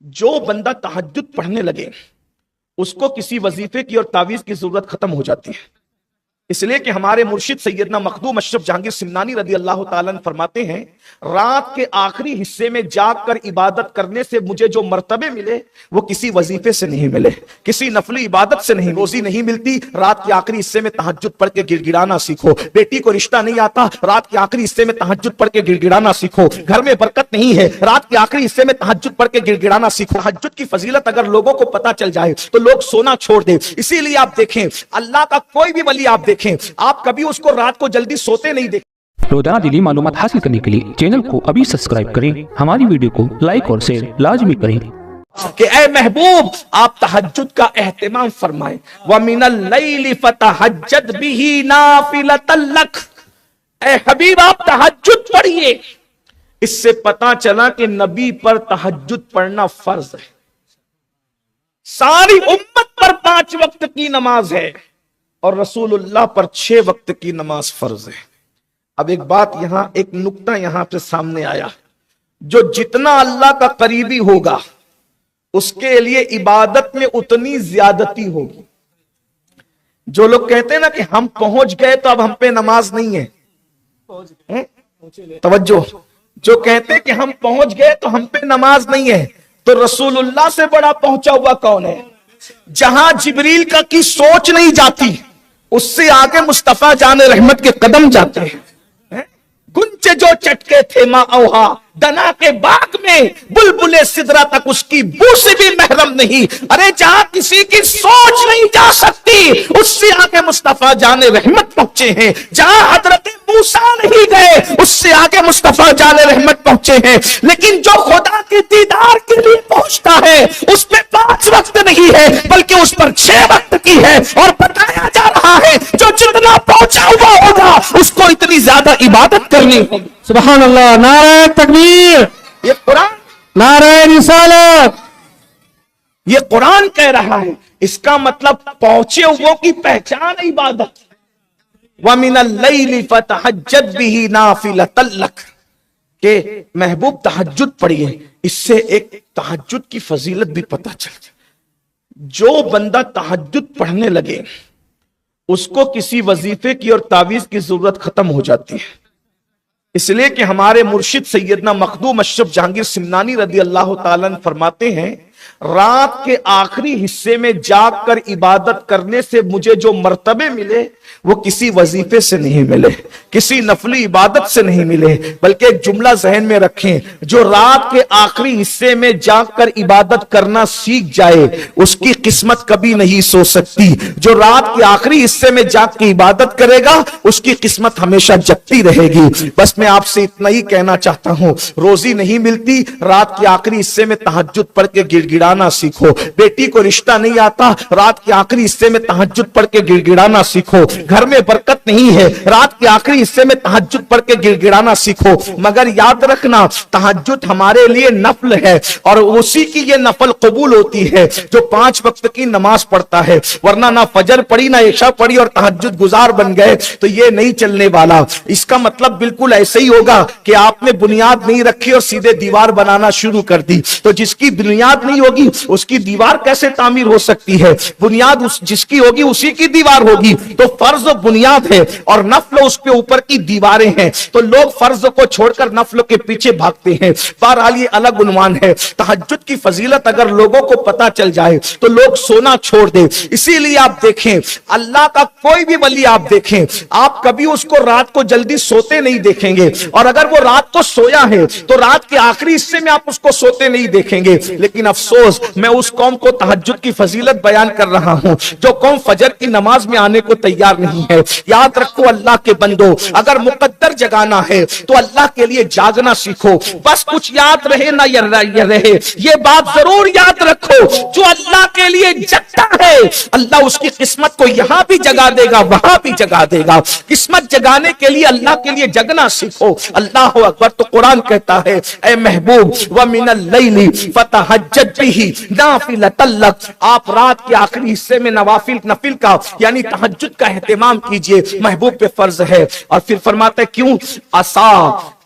جو بندہ تہجد پڑھنے لگے اس کو کسی وظیفے کی اور تعویذ کی ضرورت ختم ہو جاتی ہے، اس لیے کہ ہمارے مرشد سیدنا مخدوم اشرف جہانگیر سمنانی رضی اللہ تعالیٰ عنہ فرماتے ہیں رات کے آخری حصے میں جاگ کر عبادت کرنے سے مجھے جو مرتبے ملے وہ کسی وظیفے سے نہیں ملے، کسی نفلی عبادت سے نہیں، روزی نہیں ملتی رات کے آخری حصے میں تہجد پڑھ کے گڑ گڑانا سیکھو، بیٹی کو رشتہ نہیں آتا رات کے آخری حصے میں تہجد پڑھ کے گڑ گڑانا سیکھو، گھر میں برکت نہیں ہے رات کے آخری حصے میں تہجد پڑھ کے گڑ گڑانا سیکھو۔ تہجد کی فضیلت اگر لوگوں کو پتا چل جائے تو لوگ سونا چھوڑ دے، اسی لیے آپ دیکھیں اللہ کا کوئی بھی ولی آپ دیکھیں آپ کبھی اس کو رات کو جلدی سوتے نہیں دیکھیں۔ روزانہ دینی معلومات حاصل کرنے کے لیے چینل کو ابھی سبسکرائب کریں، ہماری ویڈیو کو لائک اور شیئر لازمی کریں کہ اے محبوب آپ تہجد کا اہتمام فرمائیں، وَمِنَ اللَّيْلِ فَتَہَجَّدْ بِهِ نَافِلَةً لَكَ، اے حبیب آپ تہجد پڑھیے۔ اس سے پتا چلا کہ نبی پر تہجد پڑھنا فرض ہے، ساری امت پر 5 وقت کی نماز ہے اور رسول اللہ پر 6 وقت کی نماز فرض ہے۔ اب ایک بات یہاں، ایک نکتہ یہاں پہ سامنے آیا، جو جتنا اللہ کا قریبی ہوگا اس کے لیے عبادت میں اتنی زیادتی ہوگی۔ جو لوگ کہتے ہیں نا کہ ہم پہنچ گئے تو اب ہم پہ نماز نہیں ہے، توجہ، جو کہتے ہیں کہ ہم پہنچ گئے تو ہم پہ نماز نہیں ہے، تو رسول اللہ سے بڑا پہنچا ہوا کون ہے؟ جہاں جبریل کا کی سوچ نہیں جاتی اس سے آگے مصطفیٰ جان رحمت کے قدم جاتے ہیں۔ گنچے جو چٹکے تھے ماں اوہا، دنا کے باغ میں بلبل سدرا تک اس کی بو سے بھی محرم نہیں۔ ارے جہاں کسی کی سوچ نہیں جا سکتی اس سے آگے مصطفیٰ جان رحمت پہنچے ہیں، جہاں حضرت موسیٰ نہیں گئے اس سے آگے مصطفیٰ جان رحمت پہنچے ہیں۔ لیکن جو خدا کے دیدار کے لیے پہنچتا ہے اس پہ 5 وقت نہیں ہے بلکہ اس پر 6 وقت کی ہے، اور بتایا جا رہا ہے جو جتنا پہنچا ہوا ہوگا اس کو اتنی زیادہ عبادت کرنی ہوگی۔ سبحان اللہ، نعرہ تکبیر، یہ قرآن، نعرہ رسالت، یہ قرآن کہہ رہا ہے۔ اس کا مطلب پہنچے ہوئے کی پہچان عبادت۔ وَمِنَ اللَّيْلِ فَتَہَجَّدْ بِهِ نَافِلَةً لَكَ، کہ محبوب تہجد پڑھیے، اس سے ایک تہجد کی فضیلت بھی پتہ چل جائے۔ جو بندہ تہجد پڑھنے لگے اس کو کسی وظیفے کی اور تعویذ کی ضرورت ختم ہو جاتی ہے، اس لیے کہ ہمارے مرشد سیدنا مخدوم اشرف جہانگیر سمنانی رضی اللہ تعالیٰ عنہ فرماتے ہیں رات کے آخری حصے میں جاگ کر عبادت کرنے سے مجھے جو مرتبے ملے وہ کسی وظیفے سے نہیں ملے، کسی نفلی عبادت سے نہیں ملے، بلکہ ایک جملہ ذہن میں رکھیں، جو رات کے آخری حصے میں جاگ کر عبادت کرنا سیکھ جائے اس کی قسمت کبھی نہیں سو سکتی، جو رات کے آخری حصے میں جاگ کے عبادت کرے گا اس کی قسمت ہمیشہ جگتی رہے گی۔ بس میں آپ سے اتنا ہی کہنا چاہتا ہوں، روزی نہیں ملتی رات کے آخری حصے میں تہجد پڑھ کے گڑ گڑانا سیکھو، بیٹی کو رشتہ نہیں آتا رات کے آخری حصے میں تہجد پڑھ کے گڑ گڑانا سیکھو، گھر میں برکت نہیں ہے رات کے آخری حصے میں تہجد پڑھ کے گڑ گڑانا سیکھو، مگر یاد رکھنا تہجد ہمارے لیے نفل ہے اور اسی کی یہ نفل قبول ہوتی ہے جو 5 وقت کی نماز پڑھتا ہے، ورنہ نہ فجر پڑھی نہ عشاء پڑھی اور تہجد گزار بن گئے تو یہ نہیں چلنے والا۔ اس کا مطلب بالکل ایسے ہی ہوگا کہ آپ نے بنیاد نہیں رکھی اور سیدھے دیوار بنانا شروع کر دی، تو جس کی بنیاد نہیں ہوگی اس کی دیوار کیسے تعمیر ہو سکتی ہے؟ بنیاد جس کی ہوگی اسی کی دیوار ہوگی، تو فرض بنیاد ہے اور نفل اس کے اوپر کی دیواریں ہیں، تو لوگ فرض کو چھوڑ کر نفل کے پیچھے بھاگتے ہیں۔ بہرحال یہ الگ عنوان ہے۔ تہجد کی فضیلت اگر لوگوں کو پتا چل جائے تو لوگ سونا چھوڑ دے، اسی لیے آپ دیکھیں اللہ کا کوئی بھی ولی آپ دیکھیں آپ کبھی اس کو رات کو جلدی سوتے نہیں دیکھیں گے، اور اگر وہ رات کو سویا ہے تو رات کے آخری حصے میں آپ اس کو سوتے نہیں دیکھیں گے۔ لیکن افسوس میں اس قوم کو تہجد کی فضیلت بیان کر رہا ہوں جو قوم فجر کی نماز میں آنے کو تیار نہیں ہے۔ یاد رکھو اللہ کے بندو، اگر مقدر جگانا ہے تو اللہ کے لیے جاگنا سیکھو، بس کچھ یاد رہے نہ یہ رہے، یہ بات ضرور یاد رکھو، جو اللہ کے لیے جگتا ہے اللہ اس کی قسمت کو یہاں بھی جگا دے گا وہاں بھی جگا دے گا۔ قسمت جگانے کے لیے اللہ کے لیے جگنا سیکھو۔ اللہ اکبر، تو قرآن کہتا ہے اے محبوب وَمِنَ اللَّيْلِ فَتَہَجَّدْ بِهِ نَافِلَةً لَكَ، آپ رات کے آخری حصے میں نفل کا یعنی تہجد کا اہتمام کیجئے، محبوب پہ فرض ہے۔ اور پھر فرماتا ہے کیوں؟ عسا